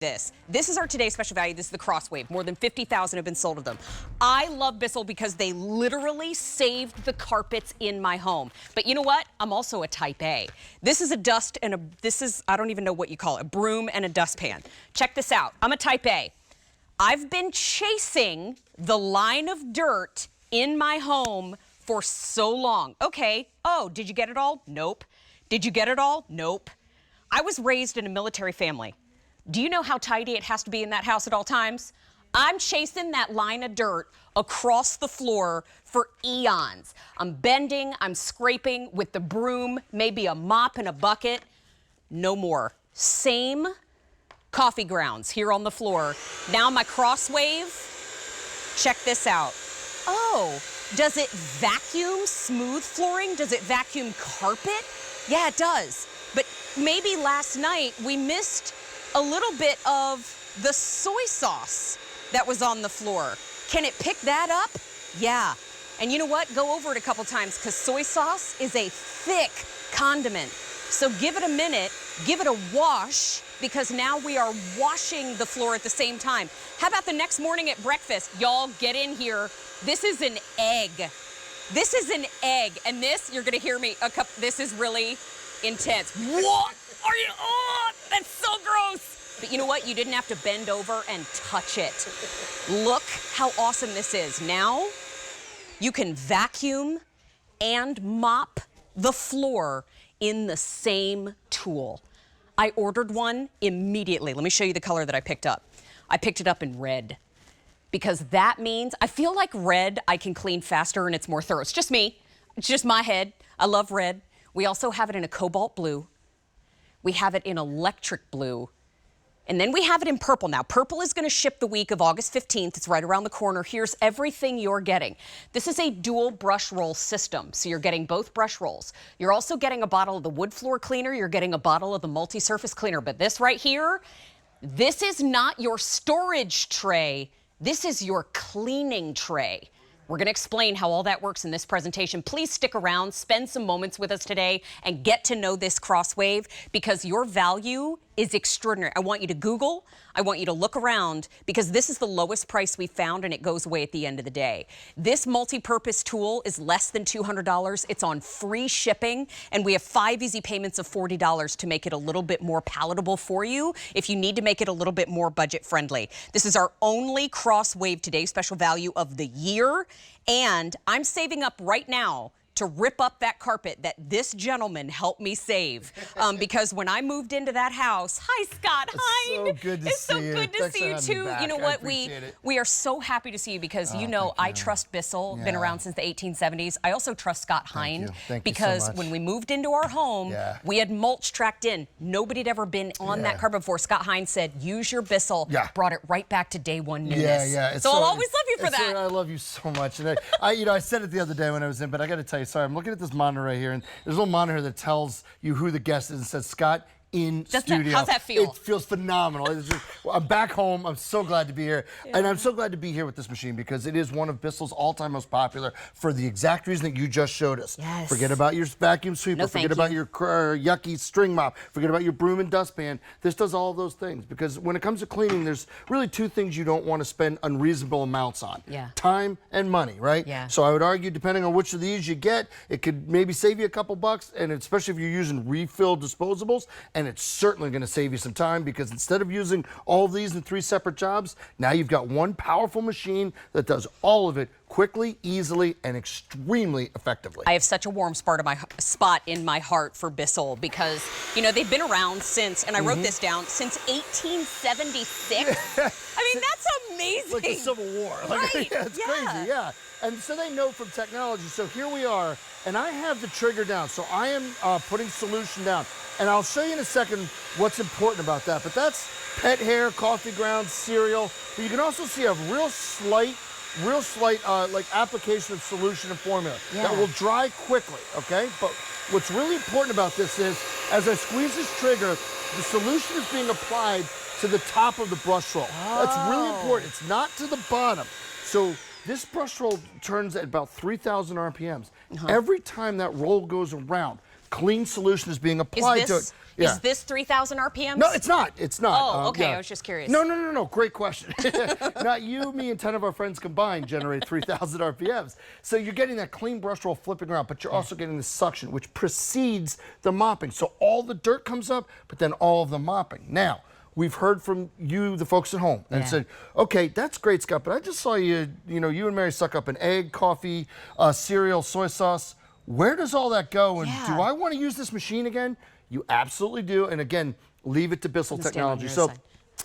this. This is our today's special value. This is the CrossWave. More than 50,000 have been sold of them. I love Bissell because they literally saved the carpets in my home. But you know what? I'm also a type A. This is a dust and I don't even know what you call it, a broom and a dustpan. Check this out. I'm a type A. I've been chasing the line of dirt in my home for so long. Okay. Oh, did you get it all? Nope. Did you get it all? Nope. I was raised in a military family. Do you know how tidy it has to be in that house at all times? I'm chasing that line of dirt across the floor for eons. I'm bending, I'm scraping with the broom, maybe a mop and a bucket. No more. Same coffee grounds here on the floor. Now my CrossWave, check this out. Oh, does it vacuum smooth flooring? Does it vacuum carpet? Yeah, it does. But maybe last night we missed a little bit of the soy sauce that was on the floor. Can it pick that up? Yeah. And you know what? Go over it a couple times because soy sauce is a thick condiment. So give it a minute, give it a wash, because now we are washing the floor at the same time. How about the next morning at breakfast? Y'all get in here. This is an egg. This is an egg. And this, you're gonna hear me, this is really intense. What are you, oh, that's so gross. But you know what? You didn't have to bend over and touch it. Look how awesome this is. Now, you can vacuum and mop the floor in the same tool. I ordered one immediately. Let me show you the color that I picked up. I picked it up in red because that means I feel like red I can clean faster and it's more thorough. It's just me. It's just my head. I love red. We also have it in a cobalt blue. We have it in electric blue. And then we have it in purple. Now, purple is going to ship the week of August 15th. It's right around the corner. Here's everything you're getting. This is a dual brush roll system. So you're getting both brush rolls. You're also getting a bottle of the wood floor cleaner. You're getting a bottle of the multi-surface cleaner. But this right here, this is not your storage tray. This is your cleaning tray. We're going to explain how all that works in this presentation. Please stick around, spend some moments with us today, and get to know this CrossWave because your value is extraordinary. I want you to Google, I want you to look around because this is the lowest price we found and it goes away at the end of the day. This multi-purpose tool is less than $200. It's on free shipping and we have 5 easy payments of $40 to make it a little bit more palatable for you if you need to make it a little bit more budget friendly. This is our only CrossWave Today special value of the year and I'm saving up right now to rip up that carpet that this gentleman helped me save. Because when I moved into that house, hi Scott, hi. So good to it's see so you. good to Thanks see you too. You know what, we are so happy to see you because you know I trust Bissell, been around since the 1870s. I also trust Scott Hind because so much. when we moved into our home, we had mulch tracked in. Nobody had ever been on that carpet before. Scott Hind said, use your Bissell, brought it right back to day one newness. So I'll always love you for that. I love you so much. And I said it the other day when I was in, but I got to tell you, sorry, I'm looking at this monitor right here, and there's a little monitor that tells you who the guest is and says Scott in studio. How's that feel? It feels phenomenal. It's just, I'm back home. I'm so glad to be here. And I'm so glad to be here with this machine because it is one of Bissell's all-time most popular for the exact reason that you just showed us. Forget about your vacuum sweeper. Forget about your yucky string mop. Forget about your broom and dustpan. This does all of those things because when it comes to cleaning, there's really 2 things you don't want to spend unreasonable amounts on. Time and money, right? So I would argue, depending on which of these you get, it could maybe save you a couple bucks, and especially if you're using refill disposables, and it's certainly going to save you some time because instead of using all of these in 3 separate jobs, now you've got one powerful machine that does all of it quickly, easily, and extremely effectively. I have such a warm spot in my heart for Bissell because, you know, they've been around since, and I wrote this down, since 1876. I mean, that's amazing. Like the Civil War. Like, it's crazy, And so they know from technology. So here we are, and I have the trigger down. So I am putting solution down. And I'll show you in a second what's important about that. But that's pet hair, coffee grounds, cereal. But you can also see a real slight like application of solution and formula that will dry quickly, okay? But what's really important about this is, as I squeeze this trigger, the solution is being applied to the top of the brush roll. That's really important. It's not to the bottom. So this brush roll turns at about 3,000 RPMs. Every time that roll goes around, clean solution is being applied to it. Is this 3,000 RPMs? No, it's not. It's not. Oh, okay. I was just curious. No. Great question. Not you, me, and 10 of our friends combined generate 3,000 RPMs. So you're getting that clean brush roll flipping around, but you're also getting the suction, which precedes the mopping. So all the dirt comes up, but then all of the mopping. Now, we've heard from you, the folks at home, and said, okay, that's great, Scott, but I just saw you and Mary suck up an egg, coffee, cereal, soy sauce. Where does all that go? And do I want to use this machine again? You absolutely do. And again, leave it to Bissell Technology. So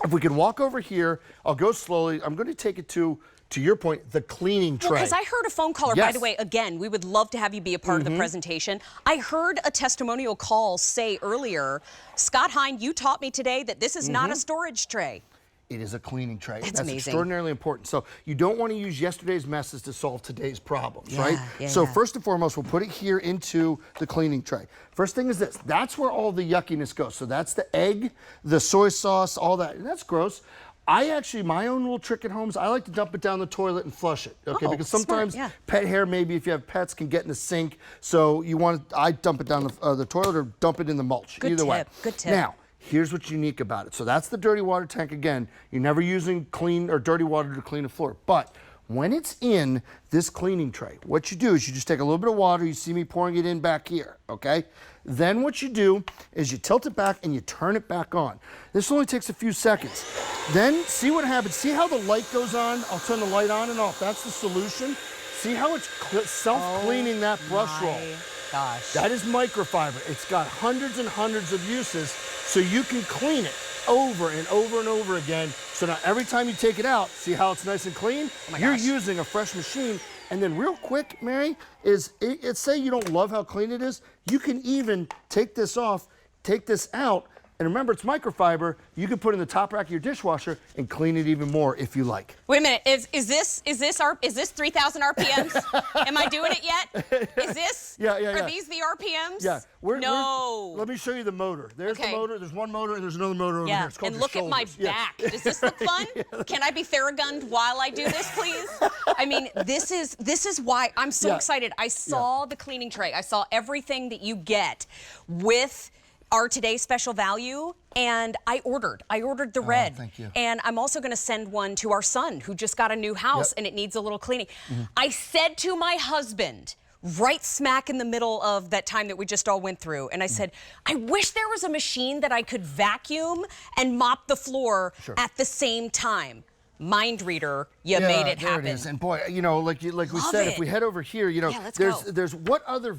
if we can walk over here, I'll go slowly. I'm going to take it to your point, the cleaning tray. Because I heard a phone caller, by the way, again, we would love to have you be a part of the presentation. I heard a testimonial call say earlier, Scott Hine, you taught me today that this is not a storage tray. It is a cleaning tray. That's amazing. Extraordinarily important. So you don't want to use yesterday's messes to solve today's problems, right? So first and foremost, we'll put it here into the cleaning tray. First thing is this. That's where all the yuckiness goes. So that's the egg, the soy sauce, all that. And that's gross. My own little trick at home is I like to dump it down the toilet and flush it, okay? Because sometimes pet hair, maybe if you have pets, can get in the sink. So I dump it down the toilet or dump it in the mulch. Either way. Good tip. Now, here's what's unique about it. So that's the dirty water tank again. You're never using clean or dirty water to clean a floor. But when it's in this cleaning tray, what you do is you just take a little bit of water. You see me pouring it in back here, okay? Then what you do is you tilt it back and you turn it back on. This only takes a few seconds. Then see what happens. See how the light goes on? I'll turn the light on and off. That's the solution. See how it's self-cleaning that brush roll. Gosh. That is microfiber. It's got hundreds and hundreds of uses, so you can clean it over and over and over again. So now every time you take it out, see how it's nice and clean? You're using a fresh machine. And then real quick, Mary, say you don't love how clean it is, you can even take this off, take this out, and remember it's microfiber. You can put it in the top rack of your dishwasher and clean it even more if you like. Wait a minute, is this 3,000 RPMs? Am I doing it yet? Is this? Are these the RPMs? Yeah. Let me show you the motor. There's the motor. There's one motor and there's another motor over here. It's called and look at my back. Does this look fun? Can I be Theragunned while I do this, please? I mean, this is why I'm so excited. I saw the cleaning tray. I saw everything that you get with our today's special value, and I ordered the red. Thank you. And I'm also going to send one to our son who just got a new house and it needs a little cleaning. I said to my husband, right smack in the middle of that time that we just all went through, and I said, I wish there was a machine that I could vacuum and mop the floor at the same time. Mind reader, you made it happen. There it is. And boy, like we said, if we head over here, there's what other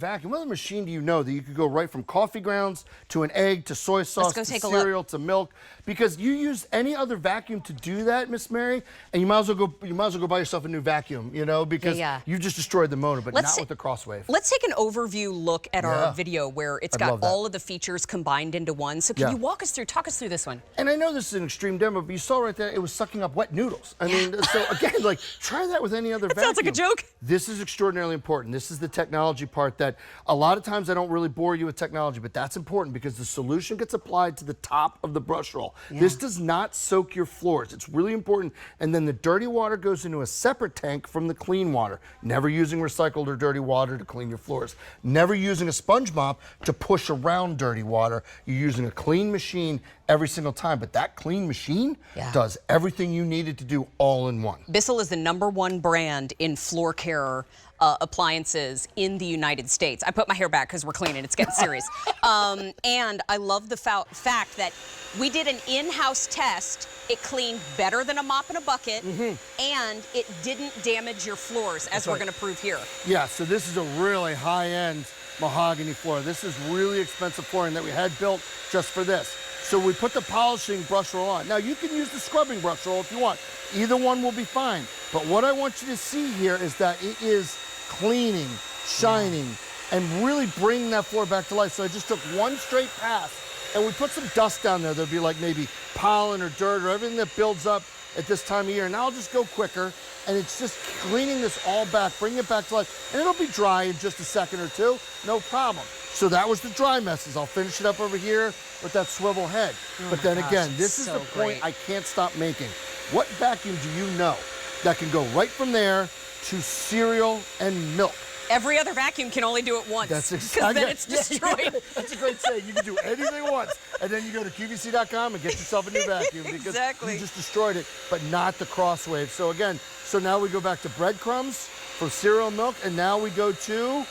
machine do you know that you could go right from coffee grounds to an egg to soy sauce to cereal to milk? Because you use any other vacuum to do that, Miss Mary, and you might as well go buy yourself a new vacuum, because you just destroyed the motor, but not with the CrossWave. Let's take an overview look at our video where it's got all of the features combined into one. So can you talk us through this one? And I know this is an extreme demo, but you saw right there, it was sucking up wet noodles. I mean, so again, try that with any other vacuum. Sounds like a joke. This is extraordinarily important. This is the technology part that a lot of times I don't really bore you with technology, but that's important because the solution gets applied to the top of the brush roll. This does not soak your floors. It's really important. And then the dirty water goes into a separate tank from the clean water. Never using recycled or dirty water to clean your floors. Never using a sponge mop to push around dirty water. You're using a clean machine every single time, but that clean machine does everything you need it to do all in one. Bissell is the #1 brand in floor care appliances in the United States. I put my hair back because we're cleaning. It's getting serious. And I love the fact that we did an in-house test. It cleaned better than a mop and a bucket, and it didn't damage your floors, as we're going to prove here. Yeah, so this is a really high-end mahogany floor. This is really expensive flooring that we had built just for this. So we put the polishing brush roll on. Now you can use the scrubbing brush roll if you want. Either one will be fine. But what I want you to see here is that it is cleaning, shining, and really bringing that floor back to life. So I just took one straight pass and we put some dust down there. There'll be like maybe pollen or dirt or everything that builds up at this time of year. Now I'll just go quicker and it's just cleaning this all back, bringing it back to life. And it'll be dry in just a second or two, no problem. So that was the dry messes. I'll finish it up over here with that swivel head. But then again, this is the point I can't stop making. What vacuum do you know that can go right from there to cereal and milk? Every other vacuum can only do it once. That's exactly. Then it's destroyed. That's a great saying. You can do anything once, and then you go to QVC.com and get yourself a new vacuum because you just destroyed it, but not the CrossWave. So again, now we go back to breadcrumbs for cereal and milk, and now we go to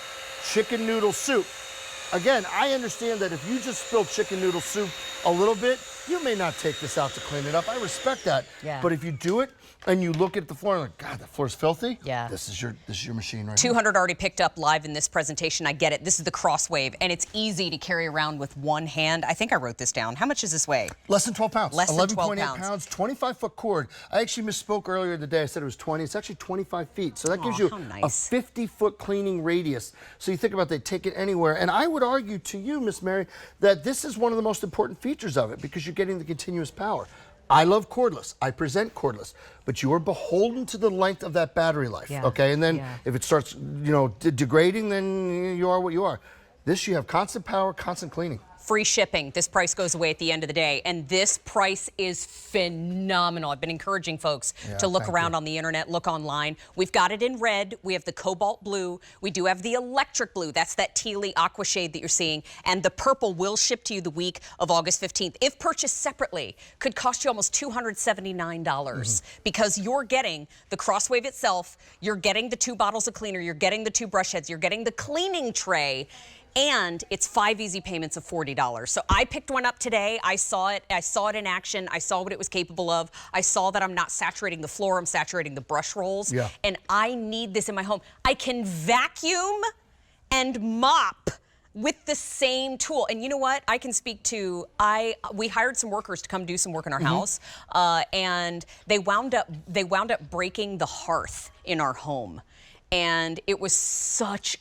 chicken noodle soup. Again, I understand that if you just spill chicken noodle soup a little bit, you may not take this out to clean it up. I respect that. Yeah. But if you do it and you look at the floor and like, God, the floor's filthy. Yeah. This is your machine right 200 already picked up live in this presentation. I get it. This is the CrossWave, and it's easy to carry around with one hand. I think I wrote this down. How much does this weigh? Less than 12 pounds. Less than 12 11.8 pounds, 25-foot cord. I actually misspoke earlier in the day. I said it was 20. It's actually 25 feet. So that gives you a 50-foot cleaning radius. So you think about they take it anywhere. And I would argue to you, Miss Mary, that this is one of the most important features of it because you're getting the continuous power. I love cordless. I present cordless, but you are beholden to the length of that battery life. Okay, and then if it starts, degrading, then you are what you are. This, you have constant power, constant cleaning. Free shipping. This price goes away at the end of the day, and this price is phenomenal. I've been encouraging folks to look around on the internet, look online. We've got it in red. We have the cobalt blue. We do have the electric blue. That's that tealy aqua shade that you're seeing, and the purple will ship to you the week of August 15th. If purchased separately, could cost you almost $279 because you're getting the CrossWave itself, you're getting the 2 bottles of cleaner, you're getting the 2 brush heads, you're getting the cleaning tray, and it's 5 easy payments of $40. So I picked one up today. I saw it in action. I saw what it was capable of. I saw that I'm not saturating the floor, I'm saturating the brush rolls. And I need this in my home. I can vacuum and mop with the same tool. And you know what? I can speak to, we hired some workers to come do some work in our house, and they wound up breaking the hearth in our home. And it was such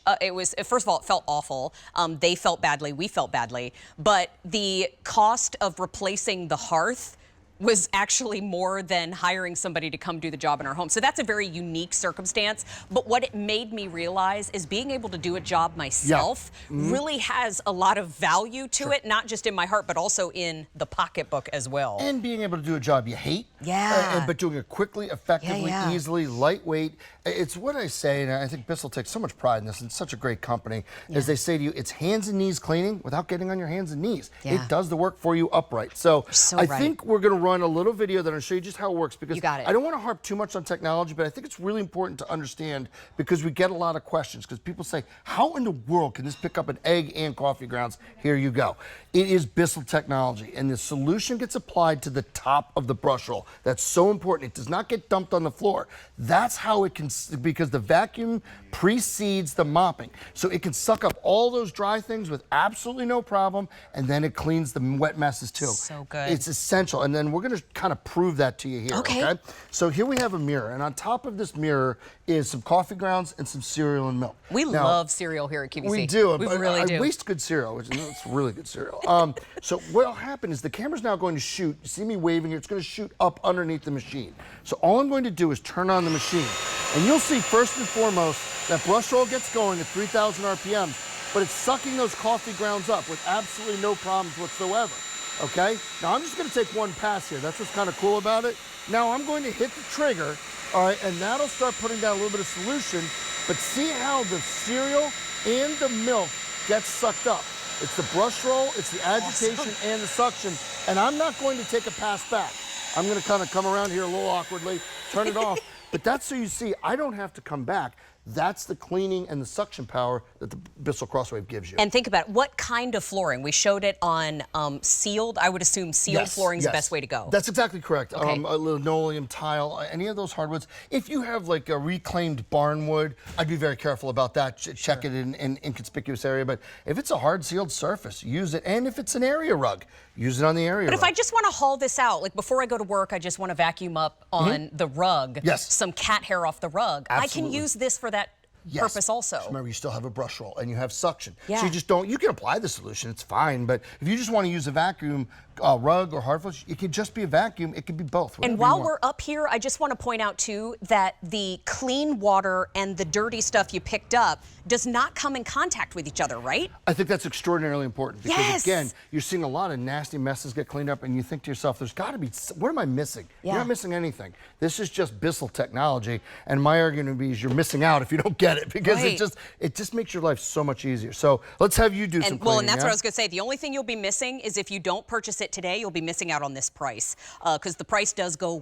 first of all, it felt awful. They felt badly, we felt badly, but the cost of replacing the hearth was actually more than hiring somebody to come do the job in our home. So that's a very unique circumstance. But what it made me realize is being able to do a job myself really has a lot of value to it, not just in my heart, but also in the pocketbook as well. And being able to do a job you hate, but doing it quickly, effectively, easily, lightweight. It's what I say, and I think Bissell takes so much pride in this, and it's such a great company, as they say to you, it's hands and knees cleaning without getting on your hands and knees. It does the work for you upright. So I think we're going to run a little video that will show you just how it works, because I don't want to harp too much on technology, but I think it's really important to understand because we get a lot of questions, because people say, how in the world can this pick up an egg and coffee grounds? Here you go. It is Bissell technology, and the solution gets applied to the top of the brush roll. That's so important. It does not get dumped on the floor. That's how it can, because the vacuum precedes the mopping. So it can suck up all those dry things with absolutely no problem, and then it cleans the wet messes too. So good. It's essential. And then we're going to kind of prove that to you here. Okay. So here we have a mirror, and on top of this mirror is some coffee grounds and some cereal and milk. We love cereal here at QVC. We do. We really do. I waste good cereal, which is really good cereal. So what will happen is the camera's now going to shoot. You see me waving here. It's going to shoot up underneath the machine. So all I'm going to do is turn on the machine. And you'll see first and foremost that brush roll gets going at 3,000 RPMs, but it's sucking those coffee grounds up with absolutely no problems whatsoever. Okay? Now I'm just going to take one pass here. That's what's kind of cool about it. Now I'm going to hit the trigger, all right, and that'll start putting down a little bit of solution. But see how the cereal and the milk gets sucked up. It's the brush roll, it's the agitation and the suction, and I'm not going to take a pass back. I'm going to kind of come around here a little awkwardly, turn it off, but that's so you see I don't have to come back. That's the cleaning and the suction power that the Bissell CrossWave gives you. And think about it, what kind of flooring? We showed it on sealed. I would assume sealed flooring is the best way to go. That's exactly correct. Okay. Linoleum, tile, any of those hardwoods. If you have like a reclaimed barnwood, I'd be very careful about that. Check it in an inconspicuous area. But if it's a hard sealed surface, use it. And if it's an area rug, use it on the area rug. But if I just want to haul this out, like before I go to work, I just want to vacuum up on the rug, some cat hair off the rug. Absolutely. I can use this for that purpose also. Just remember, you still have a brush roll and you have suction. So you just don't, you can apply the solution, it's fine, but if you just want to use a vacuum rug or hard flush. It could just be a vacuum. It could be both. And while we're up here, I just want to point out too that the clean water and the dirty stuff you picked up does not come in contact with each other, right? I think that's extraordinarily important because Yes. again, you're seeing a lot of nasty messes get cleaned up and you think to yourself, there's got to be, what am I missing? Yeah. You're not missing anything. This is just Bissell technology, and my argument would be is you're missing out if you don't get it because Right. it just makes your life so much easier. So let's have you do some cleaning. Well, and that's yeah? what I was going to say. The only thing you'll be missing is if you don't purchase it today, you'll be missing out on this price because the price does go